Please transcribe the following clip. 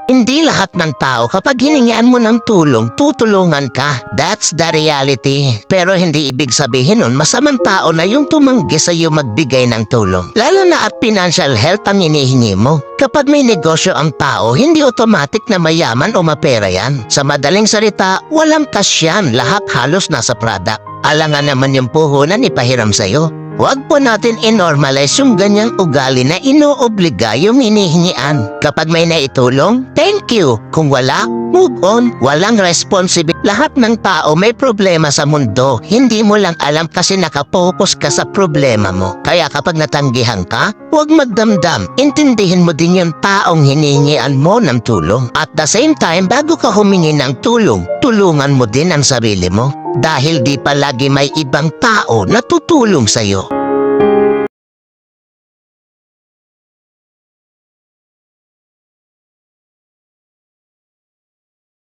Hindi lahat ng tao kapag hiningian mo ng tulong, tutulungan ka. That's the reality. Pero hindi ibig sabihin nun masamang tao na yung tumanggi sa iyo magbigay ng tulong. Lalo na at financial health ang hinihingi mo. Kapag may negosyo ang tao, hindi automatic na mayaman o mapera yan. Sa madaling salita, walang cash yan. Lahat halos nasa product. Alangan naman yung puhunan ipahiram sa'yo. Huwag po natin i-normalize yung ganyang ugali na inoobliga yung hinihingian. Kapag may naitulong, thank you. Kung wala, move on. Walang responsibility. Lahat ng tao may problema sa mundo. Hindi mo lang alam kasi nakapokus ka sa problema mo. Kaya kapag natanggihan ka, huwag magdamdam. Intindihin mo din yung taong hinihingian mo ng tulong. At the same time, bago ka humingi ng tulong, tulungan mo din ang sarili mo. Dahil di palagi may ibang tao na tutulong sa'yo.